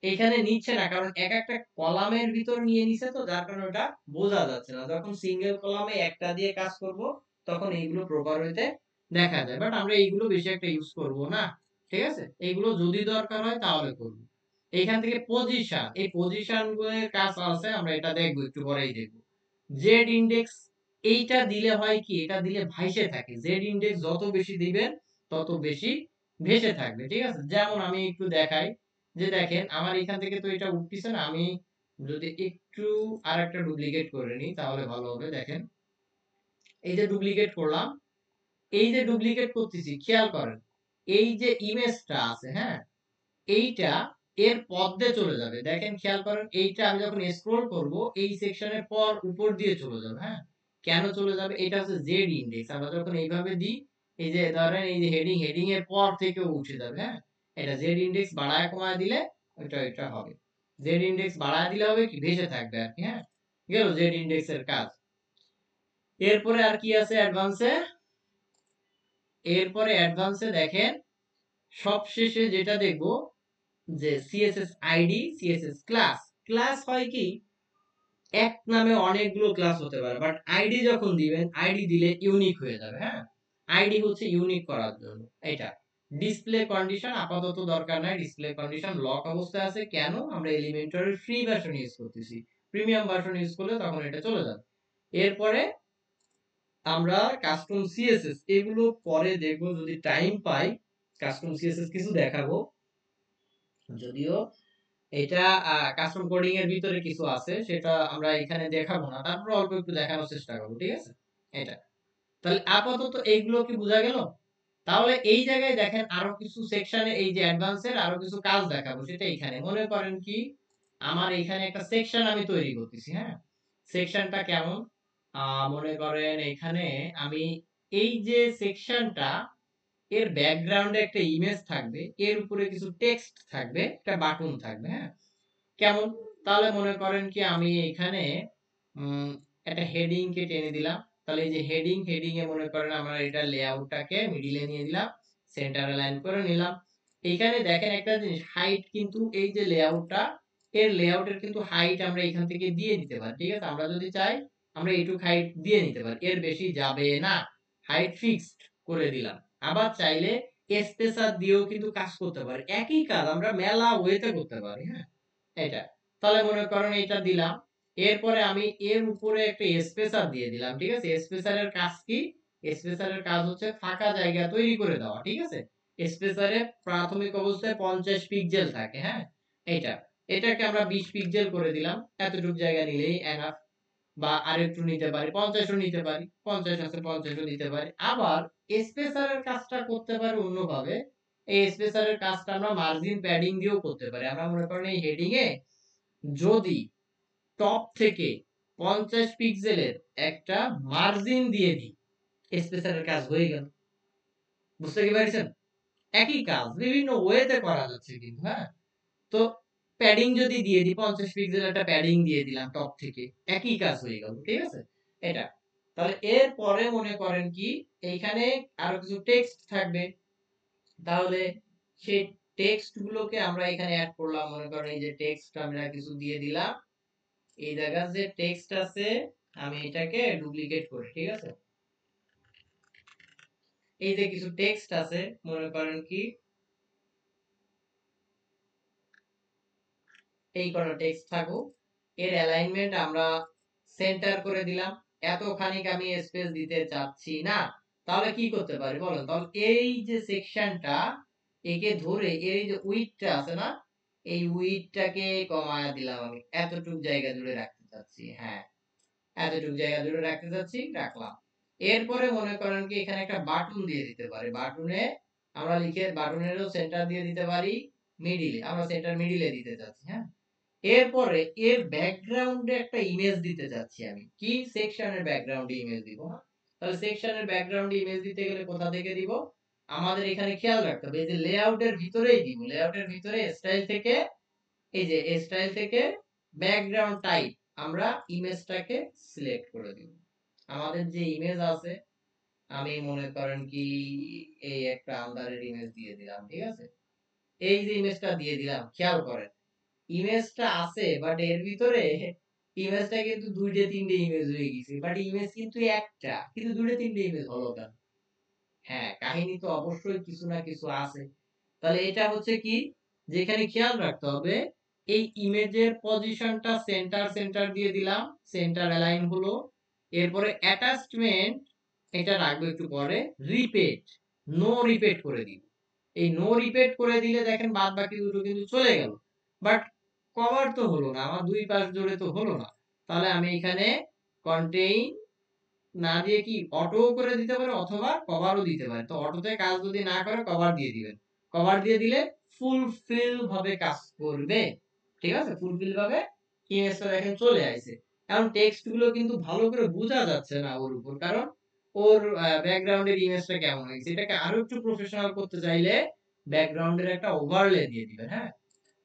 এখানে নিচ্ছে না, কারণ এক একটা কলামের ভিতর নিয়ে নিছে, তো যার কারণে ওটা বোঝা যাচ্ছে না। যখন সিঙ্গেল কলামে একটা দিয়ে কাজ করব, তখন এইগুলো প্রপার হইতে দেখা যায়। বাট আমরা এইগুলো বেশি একটা ইউজ করব না, ঠিক আছে? এইগুলো যদি দরকার হয় তাহলে করব। এইখান থেকে পজিশন, এই পজিশন গুলোর কাজ আছে, আমরা এটা দেখবো, একটু পরেই দেখবো। জেড ইনডেক্স, এইটা দিলে হয় কি, এটা দিলে ভাইসে থাকে। জেড ইনডেক্স যত বেশি দিবেন তত বেশি ভেসে থাকবে, ঠিক আছে? যেমন আমি একটু দেখাই, যে দেখেন আমার এখান থেকে তো এটা উঠতেছে না, আমি যদি একটু আরেকটা ডুপ্লিকেট করে নিই তাহলে ভালো হবে। দেখেন এই যে ডুপ্লিকেট করলাম, এই যে ডুপ্লিকেট করতেছি, খেয়াল করেন এই যে ইমেজটা আছে, হ্যাঁ, এইটা এর পর্দায় চলে যাবে। দেখেন খেয়াল করেন, এইটা আমি যখন স্ক্রল করব, এই সেকশনের পর উপর দিয়ে চলে যাবে। হ্যাঁ, কেন চলে যাবে? এটা হচ্ছে জেড ইনডেক্স। আমরা যখন এইভাবে দিই, এই যে ধরেন এই যে হেডিং, হেডিং এর পর থেকেও উঠে যাবে। হ্যাঁ, এটা জেড ইনডেক্স বাড়ায় কমায় দিলে এটা হবে। জেড ইনডেক্স বাড়ায় দিলে হবে কি ভেসে থাকবে আর কি। হ্যাঁ, গেল জেড ইনডেক্স এর কাজ। এরপরে আর কি আছে অ্যাডভান্সে? এরপরে অ্যাডভান্সে দেখেন সবশেষে যেটা দেখব যে CSS ID, CSS class. Class হয় কি এক নামে অনেকগুলো ক্লাস হতে পারে, বাট আইডি যখন দিবেন, আইডি দিলে ইউনিক হয়ে যাবে। হ্যাঁ, আইডি হচ্ছে ইউনিক করার জন্য। এটা ডিসপ্লে কন্ডিশন আপাতত দরকার নাই, ডিসপ্লে কন্ডিশন লক অবস্থায় আছে। কেন? আমরা এলিমেন্টরের ফ্রি ভার্সন ইউজ করতেছি, প্রিমিয়াম ভার্সন ইউজ করলে তখন এটা চলে যাবে। এরপরে আমরা কাস্টম সিএসএস এগুলো পরে দেখবো যদি টাইম পাই। কাস্টম সিএসএস কিছু দেখাবো, যদিও এটা কাস্টম কোডিং এর ভিতরে কিছু আছে, সেটা আমরা এখানে দেখাবো না, তারপর অল্প একটু দেখানোর চেষ্টা করবো। ঠিক আছে, এটা তাহলে আপাতত এইগুলো কি বোঝা গেল? তাহলে এই জায়গায় দেখেন আরো কিছু সেকশনে এই যে অ্যাডভান্সের আরো কিছু কাজ দেখাবো, সেটা এখানে মনে করেন কি আমার এখানে একটা সেকশন আমি তৈরি করতেছি। হ্যাঁ, সেকশনটা কেমন? মনে করেন এখানে আমি এই যে সেকশনটা, এর ব্যাকগ্রাউন্ডে একটা ইমেজ থাকবে, এর উপরে কিছু টেক্সট থাকবে, একটা বাটন থাকবে। হ্যাঁ, কেমন? তাহলে মনে করেন কি আমি এখানে একটা হেডিং কে টেনে দিলাম। তাহলে এই যে হেডিং এ মনে করেন আমরা এটা লেআউটটাকে মিডিলে নিয়ে দিলাম, সেন্টার অ্যালাইন করে নিলাম। এখানে দেখেন একটা জিনিস, হাইট কিন্তু এই যে লেআউটটা, এর লেআউটের কিন্তু হাইট আমরা এখান থেকে দিয়ে দিতে পারি। ঠিক আছে, আমরা যদি চাই আমরা এইটুক হাইট দিয়ে নিতে পারি, এর বেশি যাবে না। হাইট ফিক্সড করে দিলাম। আবার চাইলে স্পেসার দিয়েও কিন্তু কাজ করতে পারি, একই কাজ আমরা মেলা ওয়েতে করতে পারি। হ্যাঁ, এটা তাহলে মনে করেন এটা দিলাম। এরপরে আমি এর উপরে একটা স্পেসার দিয়ে দিলাম। ঠিক আছে, স্পেসারের কাজ কি? স্পেসারের কাজ হচ্ছে ফাঁকা জায়গা তৈরি করে দেওয়া। ঠিক আছে, স্পেসারে প্রাথমিক অবস্থায় 50 পিক্সেল থাকে। হ্যাঁ, এটা এটাকে আমরা 20 পিক্সেল করে দিলাম, এতটুকু জায়গা নিলেই এনাফ। বা আরেকটু নিতে পারি, 50ও নিতে পারি, 50 আছে 50ও নিতে পারি। আবার স্পেসারের কাজটা করতে পারি অন্যভাবে। এই স্পেসারের কাজটা আমরা মার্জিন প্যাডিং দিয়েও করতে পারি। আমরা মনে করেন এই হেডিং এ যদি টপ থেকে 50 পিক্সেলের একটা মার্জিন দিয়ে দিই, স্পেসারের কাজ হয়ে গেল। বুঝতে কি পারছেন? একই কাজ বিভিন্ন ওয়েতে করা যাচ্ছে কিন্তু। হ্যাঁ, তো প্যাডিং যদি দিয়ে দিই, 50 পিক্সেল একটা প্যাডিং দিয়ে দিলাম টপ থেকে, একই কাজ হয়ে গেল। ঠিক আছে, এটা তাহলে এর পরে মনে করেন কি এইখানে আরো কিছু টেক্সট থাকবে। তাহলে সেই টেক্সট গুলোকে আমরা এখানে অ্যাড করলাম। মনে করেন এই যে টেক্সট আমরা কিছু দিয়ে দিলাম, এই জায়গায় যে টেক্সট আছে আমি এটাকে ডুপ্লিকেট করি। ঠিক আছে, এই যে কিছু টেক্সট আছে, মনে করেন কি এই কোন টেক্সট থাকুক, এর অ্যালাইনমেন্ট আমরা সেন্টার করে দিলাম। এতখানি আমি স্পেস দিতে চাচ্ছি না, তাহলে কি করতে পারি বলেন? তাহলে এই যে সেকশনটা একে ধরে এর যে উইডথটা আছে না, এই উইডথটাকে কমায়া দিলাম। আমি এতটুকু জায়গা জুড়ে রাখতে চাচ্ছি। হ্যাঁ, এতটুকু জায়গা জুড়ে রাখতে চাচ্ছি, রাখলাম। এরপরে মনে করেন কি এখানে একটা বাটন দিয়ে দিতে পারি। বাটনে আমরা লিখে বাটনেরও সেন্টার দিয়ে দিতে পারি, মিডিলে আমরা সেন্টার মিডিলে দিতে চাচ্ছি। হ্যাঁ, এরপরে এর ব্যাকগ্রাউন্ডে একটা ইমেজ দিতে যাচ্ছি। আমি কি সেকশনের ব্যাকগ্রাউন্ডে ইমেজ দিব। হ্যাঁ, তাহলে সেকশনের ব্যাকগ্রাউন্ডে ইমেজ দিতে গেলে কোথা থেকে দিব? আমাদের এখানে খেয়াল রাখতে হবে এই যে লেআউটের ভিতরেই দিব। লেআউটের ভিতরে স্টাইল থেকে, এই যে স্টাইল থেকে ব্যাকগ্রাউন্ড টাইপ আমরা ইমেজটাকে সিলেক্ট করে দিব। আমাদের যে ইমেজ আছে, আমি মনে করেন কি এই একটা আন্ডারের ইমেজ দিয়ে দিলাম। ঠিক আছে, এই যে ইমেজটা দিয়ে দিলাম, খেয়াল করেন ইমেজটা আছে, বাট এর ভিতরে ইমেজটা কিন্তু দুইটা তিনটে ইমেজ হয়ে গেছে। বাট ইমেজ কিন্তু একটা, কিন্তু দুইটা তিনটে ইমেজ হলো কেন? হ্যাঁ, কাহিনী তো অবশ্যই কিছু না কিছু আছে। তাহলে এটা হচ্ছে কি, যেখানে খেয়াল রাখতে হবে এই ইমেজের পজিশনটা সেন্টার সেন্টার দিয়ে দিলাম, সেন্টার অ্যালাইন হলো। এরপরে অ্যাটাচমেন্ট এটা রাখবো একটু পরে, রিপিট নো রিপিট করে দিব। এই নো রিপিট করে দিলে দেখেন বাদ বাকি দুটো কিন্তু চলে গেল, বাট কভার তো হলো না, আমার দুই পাশ জুড়ে তো হলো না। তাহলে আমি এখানে কন্টেইন না দিয়ে কি অটো করে দিতে পারে, অথবা কভারও দিতে পারে। তো অটোতে কাজ যদি না করে কভার দিয়ে দিবেন। কভার দিয়ে দিলে ফুলফিল ভাবে কাজ করবে। ঠিক আছে, ফুলফিল ভাবে ইমেজটা দেখেন চলে আসছে। এখন টেক্সট গুলো কিন্তু ভালো করে বোঝা যাচ্ছে না ওর উপর, কারণ ওর ব্যাকগ্রাউন্ডের ইমেজটা কেমন হয়েছে। এটাকে আরো একটু প্রফেশনাল করতে চাইলে ব্যাকগ্রাউন্ডের একটা ওভারলে দিয়ে দিবেন। হ্যাঁ,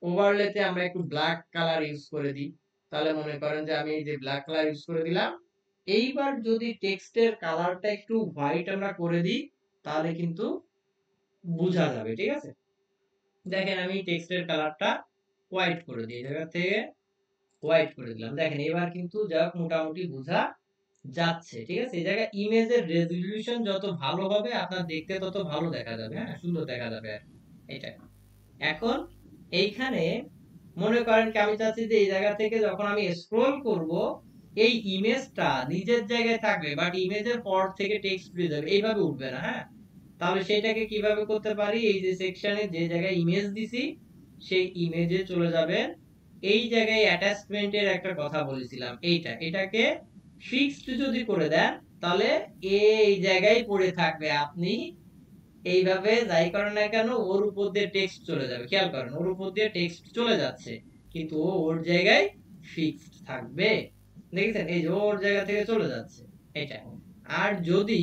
ওভারলেতে আমরা একটু ব্ল্যাক কালার ইউজ করে দিই। তাহলে মনে করেন যে আমি এই যে ব্ল্যাক কালার ইউজ করে দিলাম। এইবার যদি টেক্সটের কালারটা একটু হোয়াইট আমরা করে দিই তাহলে কিন্তু বোঝা যাবে। ঠিক আছে, দেখেন আমি টেক্সটের কালারটা হোয়াইট করে দিই, এই জায়গা থেকে হোয়াইট করে দিলাম। দেখেন এবার কিন্তু যা মোটামুটি বোঝা যাচ্ছে। ঠিক আছে, এই জায়গায় ইমেজের রেজোলিউশন যত ভালো হবে আপনার দেখতে তত ভালো দেখা যাবে। হ্যাঁ, সুন্দর দেখা যাবে আর এটা। এখন এইখানে মনে করেন কি আমি চাচ্ছি যে এই জায়গা থেকে যখন আমি স্ক্রল করব এই ইমেজটা নিজের জায়গায় থাকবে, বাট ইমেজের পর থেকে টেক্সট উঠে যাবে, এইভাবে উঠবে না। হ্যাঁ, তাহলে সেটাকে কিভাবে করতে পারি, এই যে সেকশনে যে জায়গায় ইমেজ দিছি সেই ইমেজে চলে যাবেন। এই জায়গায় অ্যাটাচমেন্টের একটা কথা বলেছিলাম, এটাকে ফিক্সড যদি করে দেন তাহলে এই জায়গায় পড়ে থাকবে। আপনি এইভাবে যাই করেন না কেন ওর উপর দিয়ে টেক্সট চলে যাবে। খেয়াল করেন ওর উপর দিয়ে টেক্সট চলে যাচ্ছে কিন্তু ও ওর জায়গায় ফিক্সড থাকবে। দেখেছেন, এই যে ওর জায়গা থেকে চলে যাচ্ছে এটা। আর যদি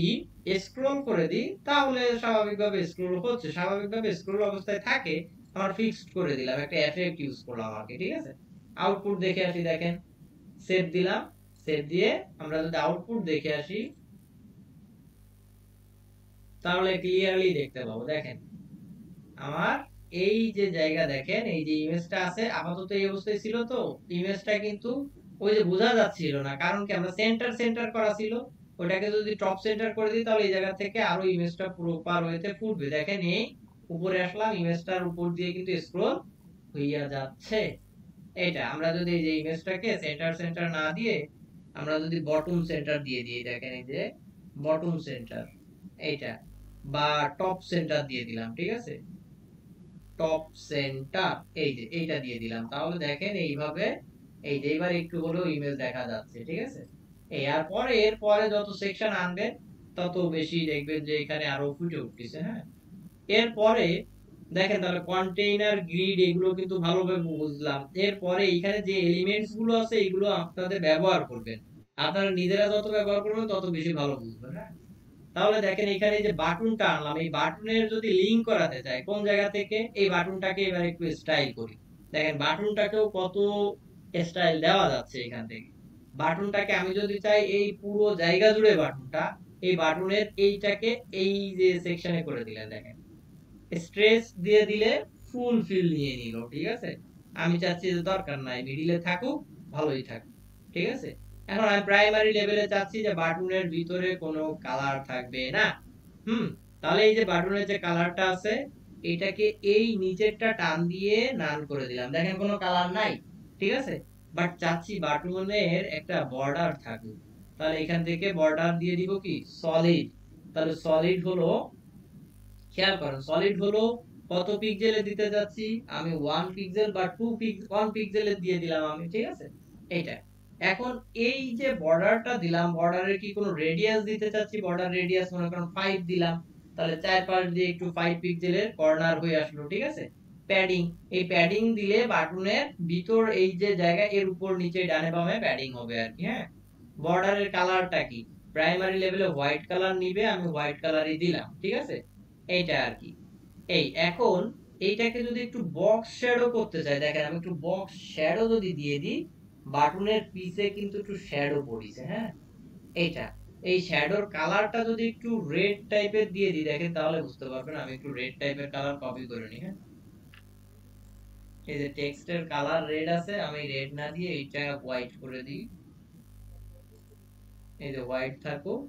স্ক্রল করে দিই তাহলে স্বাভাবিকভাবে স্ক্রল হচ্ছে, স্বাভাবিকভাবে স্ক্রল অবস্থায় থাকে। আমার ফিক্সড করে দিলাম, একটা এফেক্ট ইউজ করলাম আর কি। ঠিক আছে, আউটপুট দেখে আসি। দেখেন সেভ দিলাম, সেভ দিয়ে আমরা যদি আউটপুট দেখে আসি তাহলে ক্লিয়ারলি দেখতে পাবো। দেখেন আমার এই যে জায়গা, দেখেন এই যে ইমেজটা আছে আপাতত এই অবস্থায় ছিল, তো ইমেজটা কিন্তু ওই যে বোঝা যাচ্ছিল না, কারণ কি আমরা সেন্টার সেন্টার করা ছিল। ওটাকে যদি টপ সেন্টার করে দিই তাহলে এই জায়গা থেকে আরো ইমেজটা প্রপার হইতে ফুটবে। দেখেন এই উপরে আসলাম, ইমেজটার উপর দিয়ে কিন্তু স্ক্রল হইয়া যাচ্ছে। এটা আমরা যদি এই যে ইমেজটাকে সেন্টার সেন্টার না দিয়ে আমরা যদি বটম সেন্টার দিয়ে দিই, দেখেন এই যে বটম সেন্টার এইটা, বা টপ সেন্টার দিয়ে দিলাম। ঠিক আছে, টপ সেন্টার এই যে এইটা দিয়ে দিলাম, তাহলে দেখেন এইভাবে এই যে এবার একটু হলেও ইমেজ দেখা যাচ্ছে। ঠিক আছে, এই আর পরে এর পরে যত সেকশন আনবেন তত বেশি দেখবেন যে এখানে আরো ফুটে উঠতেছে। হ্যাঁ, এরপরে দেখেন তাহলে কন্টেইনার গ্রিড এগুলো কিন্তু ভালোভাবে বুঝলাম। এরপরে এখানে যে এলিমেন্টস গুলো আছে এগুলো আপনাদের ব্যবহার করবেন, আপনারা নিজেরা যত ব্যবহার করবেন তত বেশি ভালো বুঝবেন। হ্যাঁ, তাহলে দেখেন এখানে যে বাটনটা আনলাম, এই বাটনের যদি লিংক করাতে চাই কোন জায়গা থেকে, এই বাটনটাকে এবার একটু স্টাইল করি। দেখেন বাটনটাকেও কত স্টাইল দেওয়া যাচ্ছে এখান থেকে। বাটনটাকে আমি যদি চাই এই পুরো জায়গা জুড়ে বাটনটা, এই বাটনের এইটাকে এই যে সেকশনে করে দিলেন, দেখেন স্ট্রেস দিয়ে দিলে ফুল ফিল নিয়ে নিল। ঠিক আছে, আমি চাচ্ছি যে দরকার নাই মিডিলে থাকুক, ভালোই থাকুক। ঠিক আছে, এখন আমি প্রাইমারি লেভেলে চাচ্ছি যে বাটনের ভিতরে কোনো কালার থাকবে না। তাহলে এই যে বাটনের যে কালারটা আছে এটাকে এই নিচেরটা টান দিয়ে নান করে দিলাম। দেখেন কোনো কালার নাই। ঠিক আছে, বাট চাচ্ছি বাটনের একটা বর্ডার থাকুক, তাহলে এখান থেকে বর্ডার দিয়ে দিব কি সলিড। তাহলে সলিড হলো, খেয়াল করেন সলিড হলো কত পিক্সেলে দিতে যাচ্ছি আমি, 1 পিক্সেল বা 1 পিক্সেলে দিয়ে দিলাম আমি। ঠিক আছে, এইটা। এখন এই যে বর্ডারটা দিলাম, বর্ডারের কি কোনো রেডিয়াস দিতে চাচ্ছি, বর্ডার রেডিয়াস মনে করেন 5 দিলাম, তাহলে চারপাশ দিয়ে একটু 5 পিক্সেলের কর্নার হয়ে আসলো। ঠিক আছে, প্যাডিং, এই প্যাডিং দিলে বাটনের ভিতর এই যে জায়গা এর উপর নিচে ডানে বামে প্যাডিং হবে আর কি। হ্যাঁ, বর্ডারের কালারটা কি প্রাইমারি লেভেলে হোয়াইট কালার নিবে, আমি হোয়াইট কালারই দিলাম। ঠিক আছে, এইটা আর কি। এই এখন এইটাকে যদি একটু বক্স শ্যাডো করতে চাই, দেখেন আমি একটু বক্স শ্যাডো যদি দিয়ে দিই, বাটনের পিছে কিন্তু একটু শ্যাডো পড়িছে। হ্যাঁ, এইটা, এই শ্যাডোর কালারটা যদি একটু রেড টাইপের দিয়ে দিই, দেখেন তাহলে বুঝতে পারবেন। আমি একটু রেড টাইপের কালার কপি করে নিই। হ্যাঁ, এই যে টেক্সটের কালার রেড আছে, আমি রেড না দিয়ে এইটা হোয়াইট করে দিই। এই যে হোয়াইট থাকুক,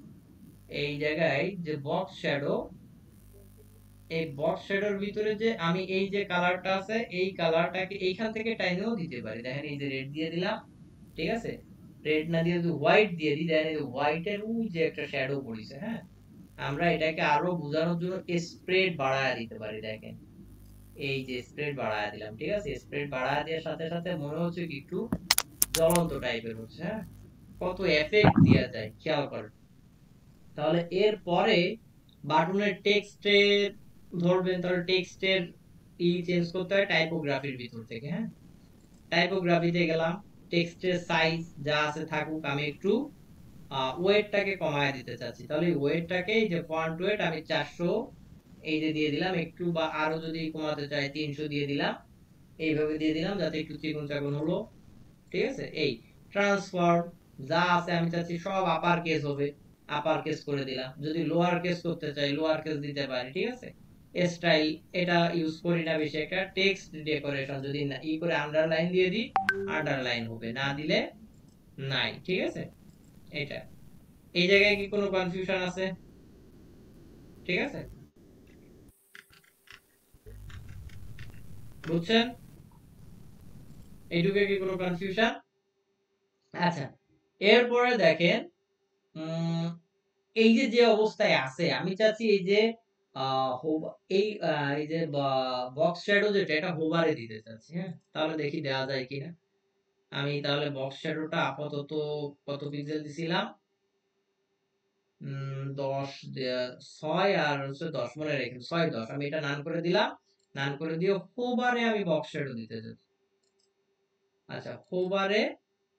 এই জায়গায় যে বক্স শ্যাডো, এই বক্স শ্যাডোর ভিতরে যে আমি এই যে কালারটা আছে এই কালারটাকে এইখান থেকে টাইনেও দিতে পারি। দেখেন এই যে রেড দিয়ে দিলাম। ঠিক আছে, রেড না দিয়ে যদি হোয়াইট দিয়ে দিই, দেখেন এই হোয়াইটের ওই যে একটা শ্যাডো পড়িছে। হ্যাঁ, আমরা এটাকে আরো বোঝানোর জন্য স্প্রেড বাড়ায় দিতে পারি। দেখেন এই যে স্প্রেড বাড়ায় দিলাম। ঠিক আছে, স্প্রেড বাড়ায় দেওয়ার সাথে সাথে মনে হচ্ছে কি একটু জ্বলন্ত টাইপের হচ্ছে। হ্যাঁ, কত এফেক্ট দেয়া যায় খেয়াল করেন। তাহলে এর পরে বাটনের টেক্সটের ধরবেন, তাহলে টেক্সটের চেঞ্জ করতে হয় টাইপোগ্রাফির ভিতর থেকে। হ্যাঁ, টাইপোগ্রাফিতে গেলাম, টেক্সটের সাইজ যা আছে থাকুক, আমি একটু ওয়েটটাকে কমায় দিতে চাচ্ছি। তাহলে ওয়েটটাকে যে ফন্ট ওয়েট আমি 400 এই যে দিয়ে দিলাম একটু, বা আরো যদি কমাতে চাই 300 দিয়ে দিলাম, এইভাবে দিয়ে দিলাম যাতে একটু চিকন চাকন হলো। ঠিক আছে, এই ট্রান্সফর্ম যা আছে আমি চাচ্ছি সব আপার কেস হবে, আপার কেস করে দিলাম। যদি লোয়ার কেস করতে চাই লোয়ার কেস দিতে পারি। ঠিক আছে, স্টাইল এটা ইউজ করি না বেশি একটা। টেক্সট ডেকোরেশন যদি না ই করে আন্ডারলাইন দিয়ে দিই, আন্ডারলাইন হবে, না দিলে নাই। ঠিক আছে, এটা এই জায়গায় কি কোনো কনফিউশন আছে? ঠিক আছে, বুঝছেন? এইটুকু কি কোনো কনফিউশন? আচ্ছা, এরপরে দেখেন, এই যে যে অবস্থায় আছে আমি চাচ্ছি এই যে এই যে বক্স শ্যাডো যেটা এটা হোভারে দিতে চাচ্ছি। হ্যাঁ, তাহলে দেখি দেওয়া যায় কিনা। আমি তাহলে বক্স শ্যাডোটা আপাতত কত পিক্সেল দিছিলাম, 10 6 আর হচ্ছে 10 মনে রেখেন, 6 10। আমি এটা নান করে দিলাম, নান করে দিয়ে হোভারে আমি বক্স শ্যাডো দিতে যাচ্ছি। আচ্ছা, হোভারে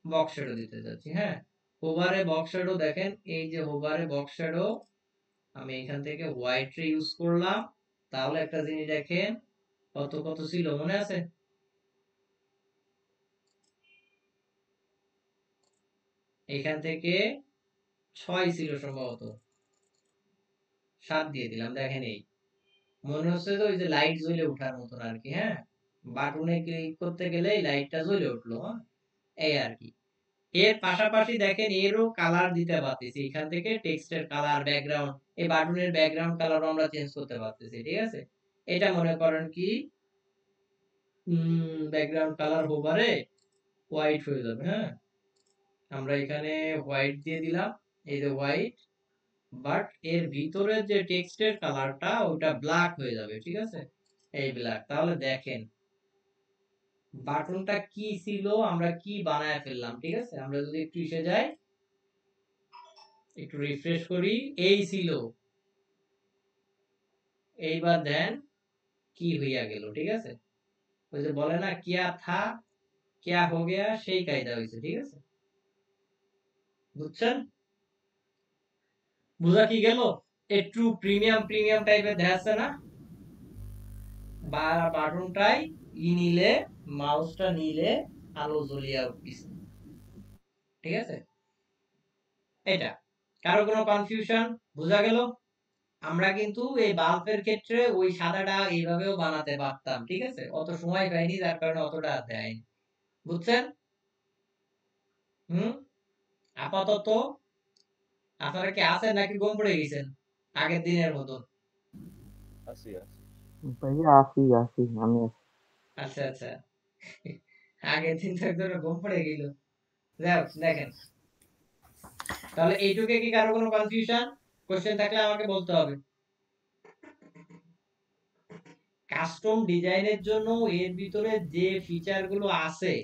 বক্স শ্যাডো দিতে যাচ্ছি। হ্যাঁ, হোভারে বক্স শ্যাডো দেখেন, এই যে হোভারে বক্স শ্যাডো আমি এখান থেকে হোয়াইট রে ইউজ করলাম। তাহলে একটা জিনিস দেখেন, কত কত ছিল মনে আছে? এখান থেকে 6 ছিল সম্ভবত, 7 দিয়ে দিলাম। দেখেন এই মনে হচ্ছে তো ওই যে লাইট জ্বলে ওঠার মতন আর কি। হ্যাঁ, বাটনে ক্লিক করতে গেলেই লাইটটা জ্বলে উঠলো। হ্যাঁ, এই আর কি। এর পাশাপাশি দেখেন এরও কালার দিতে পারতেছি, এখান থেকে টেক্সটের কালার, ব্যাকগ্রাউন্ড, এই বাটনের ব্যাকগ্রাউন্ড কালারও আমরা চেঞ্জ করতে পারতেছি। ঠিক আছে, এটা মনে করেন কি ব্যাকগ্রাউন্ড কালার হোভারে হোয়াইট হয়ে যাবে। হ্যাঁ, আমরা এখানে হোয়াইট দিয়ে দিলাম, এই যে হোয়াইট, বাট এর ভিতরে যে টেক্সটের কালারটা ওটা ব্ল্যাক হয়ে যাবে। ঠিক আছে, এই ব্ল্যাক। তাহলে দেখেন বাটনটা কি ছিল, আমরা কি বানায় ফেললাম। ঠিক আছে, আমরা যদি একটু এসে যাই, একটু রিফ্রেশ করি, এই ছিল। এইবার দেন কি হইয়া গেল। ঠিক আছে, ওই যে বলে না কিয়া থা কিয়া হো গেয়া, সেই কায়দা হইছে। ঠিক আছে, বুঝছেন? বুঝা কি গেল? একটু প্রিমিয়াম প্রিমিয়াম টাইপের দেখাচ্ছে না? বা বাটনটাই ই নিলে, মাউসটা নিলে আলো জ্বলিয়া উঠতেছে। ঠিক আছে, এটা কারো কোনো কনফিউশন? বুঝা গেল? আমরা কিন্তু এই বাল্বের ক্ষেত্রে ওই সাদাটা এইভাবেও বানাতে পারতাম। ঠিক আছে, অত সময় পাইনি যার কারণে অতটা দেয়নি। বুঝছেন? হুম, আপাতত আপনারা কি আছেন নাকি ঘুম পড়ে গেছেন আগের দিনের মতন? ভাইয়া আসি আসি আমি আছি। আচ্ছা আচ্ছা, আগের দিন তো একদম ঘুম পড়ে গেল। যাই হোক, দেখেন তাহলে এইটুকে কি কারো কোনো কনফিউশন, কোশ্চেন থাকলে আমাকে বলতে হবে। কাস্টম ডিজাইনের জন্য এর ভিতরে যে ফিচার গুলো আছে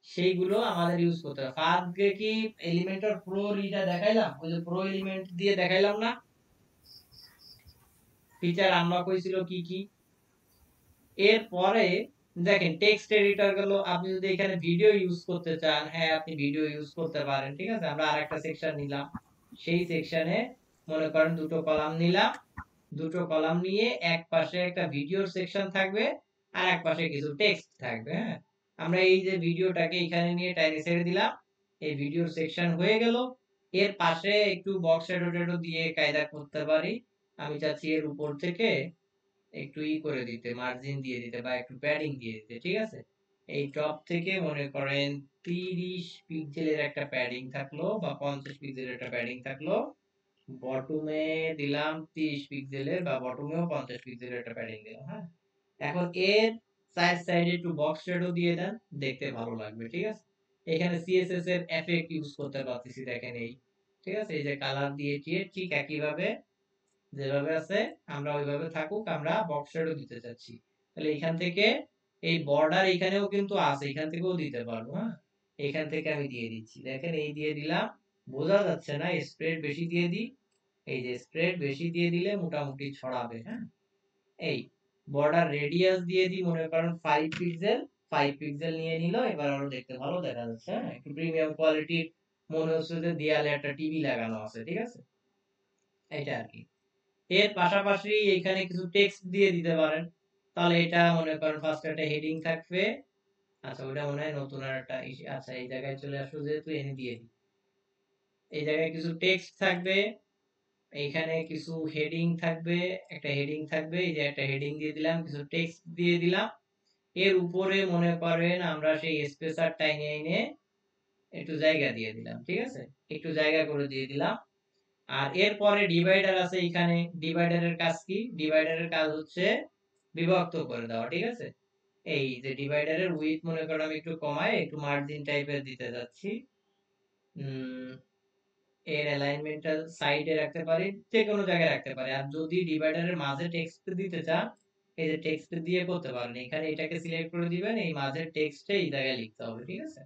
সেইগুলো আমাদের ইউজ করতে হবে। ফার্স্টে কি এলিমেন্টর প্রো রিটা দেখাইলাম, ওই যে প্রো এলিমেন্ট দিয়ে দেখাইলাম না ফিচার আনলক হয়েছিল কি কি। এরপরে দেখেন টেক্সট এডিটর গুলো, আপনি যদি এখানে ভিডিও ইউজ করতে চান, হ্যাঁ আপনি ভিডিও ইউজ করতে পারেন। ঠিক আছে, আমরা আরেকটা সেকশন নিলাম, সেই সেকশনে মনে করেন দুটো কলাম নিলাম, দুটো কলাম নিয়ে এক পাশে একটা ভিডিওর সেকশন থাকবে আর এক পাশে কিছু টেক্সট থাকবে। হ্যাঁ, আমরা এই যে ভিডিওটাকে এখানে নিয়ে টাইনে ছেড়ে দিলাম, এই ভিডিওর সেকশন হয়ে গেল। এর পাশে একটু বক্স শ্যাডো ট্যাডো দিয়ে কায়দা করতে পারি। আমি চাচ্ছি এর উপর থেকে একটু ই করে দিতে, মার্জিন দিয়ে দিতে বা একটু প্যাডিং দিয়ে দিতে। ঠিক আছে, এই টপ থেকে মনে করেন 30 পিক্সেলের একটা প্যাডিং থাকলো বা 50 পিক্সেলের একটা প্যাডিং থাকলো, বটমে দিলাম 30 পিক্সেলের বা বটমেও 50 পিক্সেলের একটা প্যাডিং দিলাম। হ্যাঁ, এখন এর সাইডে একটু বক্স শ্যাডো দিয়ে দেন, দেখতে ভালো লাগবে। ঠিক আছে, এখানে সিএসএস এর এফেক্ট ইউজ করতে পারতেছি, দেখেন এই। ঠিক আছে, এই যে কালার দিয়ে ঠিক একই ভাবে যেভাবে আছে আমরা ওইভাবে থাকুক, আমরা বক্স শ্যাডো দিতে চাচ্ছি। তাহলে এখান থেকে এই বর্ডার এখানেও কিন্তু আছে, এখান থেকেও দিতে পারবো। হ্যাঁ, এখান থেকে আমি দিয়ে দিচ্ছি, দেখেন এই দিয়ে দিলাম। বোঝা যাচ্ছে না, স্প্রেড বেশি দিয়ে দিই, এই যে স্প্রেড বেশি দিয়ে দিলে মোটামুটি ছড়াবে। হ্যাঁ, এই বর্ডার রেডিয়াস দিয়ে দিই মনে করেন 5 পিক্সেল, 5 পিক্সেল নিয়ে নিল, এবার আরো দেখতে ভালো দেখা যাচ্ছে। হ্যাঁ, একটু প্রিমিয়াম কোয়ালিটির, মনে হচ্ছে যে দেয়ালে একটা টিভি লাগানো আছে। ঠিক আছে, এটা আর কি। এর পাশাপাশি এখানে কিছু টেক্সট দিয়ে দিতে পারেন। তাহলে এটা মনে করেন ফার্স্ট একটা হেডিং থাকবে। আচ্ছা ওটা মনে হয় নতুন আর একটা আচ্ছা এই জায়গায় চলে আসলো যেহেতু এনে দিয়ে দিই। এই জায়গায় কিছু টেক্সট থাকবে, এইখানে কিছু হেডিং থাকবে, একটা হেডিং থাকবে, এই যে একটা হেডিং দিয়ে দিলাম, কিছু টেক্সট দিয়ে দিলাম। এর উপরে মনে করেন আমরা সেই স্পেসার টাইনে এনে একটু জায়গা দিয়ে দিলাম, ঠিক আছে, একটু জায়গা করে দিয়ে দিলাম। আর এরপরে ডিভাইডার আছে, এখানে ডিভাইডারের কাজ কি? ডিভাইডারের কাজ হচ্ছে বিভক্ত করে দেওয়া, ঠিক আছে। এই যে ডিভাইডারের উইডথ মনে করেন আমি একটু কমায় একটু মার্জিন টাইপের দিতে যাচ্ছি। এর অ্যালাইনমেন্টটা সাইডে রাখতে পারি, যে কোনো জায়গায় রাখতে পারি। আর যদি ডিভাইডারের মাঝে টেক্সট দিতে চান, এই যে টেক্সট দিয়ে করতে পারেন। এখানে এটাকে সিলেক্ট করে দিবেন, এই মাঝের টেক্সটে এই জায়গায় লিখতে হবে, ঠিক আছে।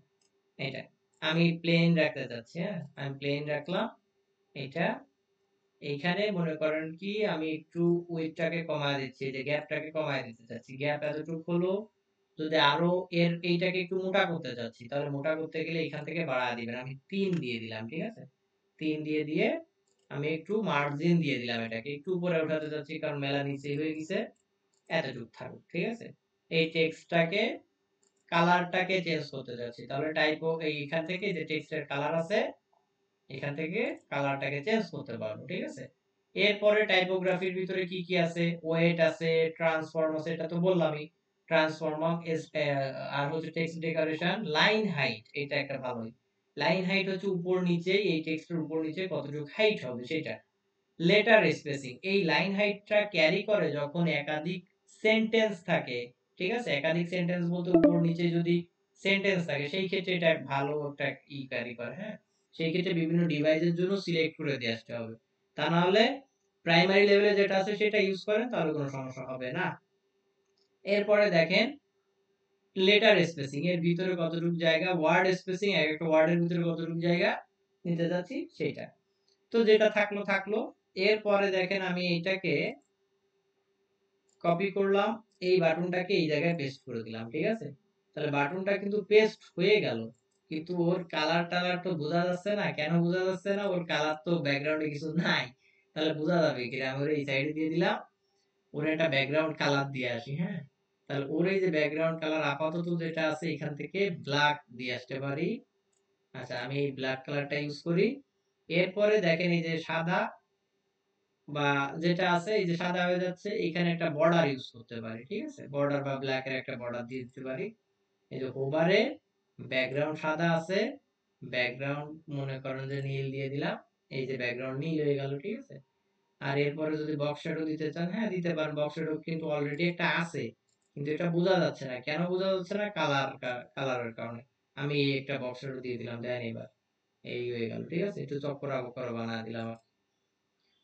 এটা আমি প্লেন রাখতে চাচ্ছি, হ্যাঁ আমি প্লেন রাখলাম। এটা এইখানে মনে করেন কি আমি একটু উইডথটাকে কমায় দিচ্ছি, যে গ্যাপটাকে কমায় দিতে চাচ্ছি, গ্যাপ এতটুকু হলো। যদি আরো এর এইটাকে একটু মোটা করতে চাচ্ছি, তাহলে মোটা করতে গেলে এখান থেকে বাড়ায় দিবেন। আমি 3 দিয়ে দিলাম, ঠিক আছে। 3 দিয়ে আমি একটু মার্জিন দিয়ে দিলাম, এটাকে একটু উপরে উঠাতে চাচ্ছি কারণ মেলা নিচে হয়ে গেছে, এতটুকু থাকুক, ঠিক আছে। এই টেক্সটটাকে কালারটাকে চেঞ্জ করতে যাচ্ছি, তাহলে টাইপও এইখান থেকে যে টেক্সটের কালার আছে এখান থেকে কালারটাকে চেঞ্জ করতে পারবো, ঠিক আছে। এরপরে টাইপোগ্রাফির ভিতরে কি কি আছে? ওয়েট আছে, ট্রান্সফর্ম আছে, এটা তো বললামই। ট্রান্সফর্ম আর হচ্ছে টেক্সট ডেকোরেশন, লাইন হাইট, এটা একটা ভালোই। লাইন হাইট হচ্ছে উপর নিচে, এই টেক্সটের উপর নিচে কতটুকু হাইট হবে সেটা। লেটার স্পেসিং, এই লাইন হাইটটা ক্যারি করে যখন একাধিক সেন্টেন্স থাকে, ঠিক আছে। একাধিক সেন্টেন্স বলতে উপর নিচে যদি সেন্টেন্স থাকে সেই ক্ষেত্রে এটা ভালো একটা ক্যারি করে, হ্যাঁ। সেই ক্ষেত্রে বিভিন্ন ডিভাইসের জন্য সিলেক্ট করে দিয়ে আসতে হবে, তা না হলে প্রাইমারি লেভেলে যেটা আছে সেটা ইউজ করেন তাহলে কোনো সমস্যা হবে না। এরপরে দেখেন লেটার স্পেসিং, এর ভিতরে কতটুকু জায়গা, ওয়ার্ড স্পেসিং, এক একটা ওয়ার্ডের ভিতরে কতটুকু জায়গা নিতে যাচ্ছি সেটা। তো যেটা থাকলো থাকলো। এরপরে দেখেন আমি এইটাকে কপি করলাম, এই বাটনটাকে এই জায়গায় পেস্ট করে দিলাম, ঠিক আছে। তাহলে বাটনটা কিন্তু পেস্ট হয়ে গেল, কিন্তু ওর কালার টালার তো বোঝা যাচ্ছে না। কেন বোঝা যাচ্ছে না? ওর কালার তো ব্যাকগ্রাউন্ডে কিছু নাই, তাহলে বোঝা যাবে কি? আমি ওর এই সাইডে দিয়ে দিলাম, ওর একটা ব্যাকগ্রাউন্ড কালার দিয়ে আসি, হ্যাঁ। তাহলে ওর এই যে ব্যাকগ্রাউন্ড কালার আপাতত যেটা আছে এখান থেকে ব্ল্যাক দিয়ে আসতে পারি। আচ্ছা আমি এই ব্ল্যাক কালারটা ইউজ করি। এরপরে দেখেন এই যে সাদা বা যেটা আছে এই যে সাদা হয়ে যাচ্ছে, এখানে একটা বর্ডার ইউজ করতে পারি, ঠিক আছে। বর্ডার বা ব্ল্যাক এর একটা বর্ডার দিয়ে দিতে পারি। এই যে হোভারে ব্যাকগ্রাউন্ড সাদা আছে, ব্যাকগ্রাউন্ড মনে করেন যে নীল দিয়ে দিলাম, এই যে ব্যাকগ্রাউন্ড নীল হয়ে গেল, ঠিক আছে। আর এরপরে যদি বক্স শ্যাডো দিতে চান, হ্যাঁ দিতে পারেন। বক্স শ্যাডো কিন্তু অলরেডি একটা আছে, কিন্তু এটা বোঝা যাচ্ছে না। কেন বোঝা যাচ্ছে না? কালারের কারণে। আমি এই একটা বক্স শ্যাডো দিয়ে দিলাম, দেন এবার এই হয়ে গেল, ঠিক আছে। একটু চক্কর বক্কর বানা দিলাম।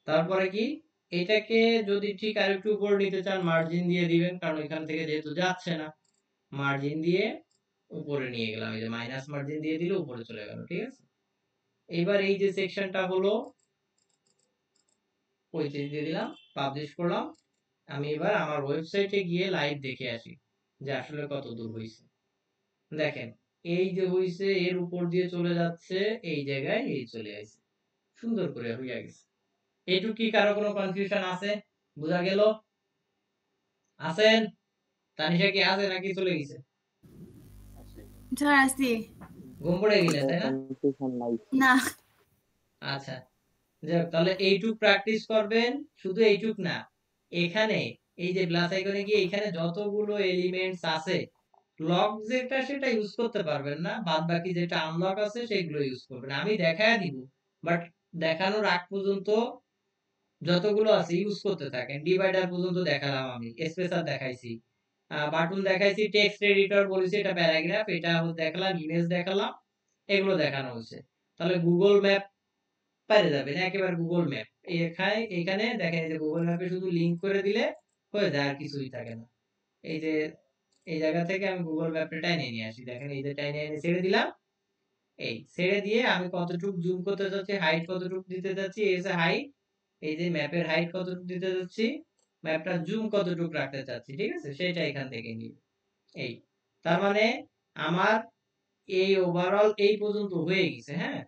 তারপরে কি এটাকে যদি ঠিক আর একটু উপরে নিতে চান মার্জিন দিয়ে দিবেন, কারণ এখান থেকে যেহেতু যাচ্ছে না, মার্জিন দিয়ে উপরে নিয়ে গেলাম, এই যে মাইনাস মার্জিন দিয়ে দিলে উপরে চলে গেল, ঠিক আছে। এবার এই যে সেকশনটা হলো 35 দিয়ে দিলাম, পাবলিশ করলাম। আমি এবার আমার ওয়েবসাইটে গিয়ে লাইভ দেখে আসি যে আসলে কত দূর হয়েছে। দেখেন এই যে হইছে, এর উপর দিয়ে চলে যাচ্ছে, এই জায়গায় এই চলে আসছে, সুন্দর করে হইয়া গেছে। এইটুকু কি কারো কোনো কনফিউশন আছে? বোঝা গেল? আছেন? তানিশা কি আছে নাকি চলে গেছে? স্যার আসছি। ঘুম পড়ে গেলে তাই না? কনফিউশন নাই। না আচ্ছা যাক, তাহলে এইটুক প্র্যাকটিস করবেন। শুধু এইটুক না, এখানে এই যে প্লাস আইকনে গিয়ে এখানে যতগুলো এলিমেন্টস আছে, লক যেটা সেটা ইউজ করতে পারবেন না, বাদ বাকি যেটা আনলক আছে সেগুলো ইউজ করবেন। আমি দেখায় দিব, বাট দেখানোর আগ পর্যন্ত যতগুলো আছে ইউজ করতে থাকেন। ডিভাইডার পর্যন্ত দেখালাম, আমি স্পেসার দেখাইছি, বাটন দেখাইছি, টেক্সট এডিটর বলেছি, এটা প্যারাগ্রাফ, এটা দেখালাম, ইমেজ দেখালাম, এগুলো দেখানো হয়েছে। তাহলে গুগল ম্যাপ পারে যাবেন, একেবারে গুগল ম্যাপ। এখানে দেখেন এই যে গুগল ম্যাপে শুধু লিংক করে দিলে হয়ে যায়, আর কিছুই থাকে না। এই যে এই জায়গা থেকে আমি গুগল ম্যাপটা টাইনে নিয়ে আসি, দেখেন এই যে টাইনে এনে ছেড়ে দিলাম। এই ছেড়ে দিয়ে আমি কতটুকু জুম করতে যাচ্ছি, হাইট কতটুকু দিতে যাচ্ছি, এই যে হাইট, এই যে ম্যাপের হাইট কতটুকু দিতে যাচ্ছি, ম্যাপটা জুম কতটুকু রাখতে চাচ্ছি, ঠিক আছে, সেটা এখান থেকে নিই। এই তার মানে আমার এই ওভারঅল এই পর্যন্ত হয়ে গেছে, হ্যাঁ।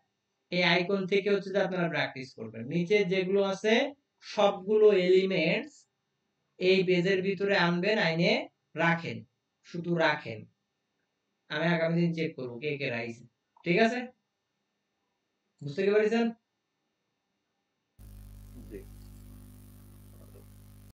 এই আইকন থেকে হচ্ছে যে আপনারা প্র্যাকটিস করবেন। নিচে যেগুলো আছে সবগুলো এলিমেন্টস এই পেজের ভিতরে আনবেন, আইনে রাখেন, শুধু রাখেন। আমি আগামী দিন চেক করব কে কে রাইছে। ঠিক আছে, বুঝতে পেরেছেন?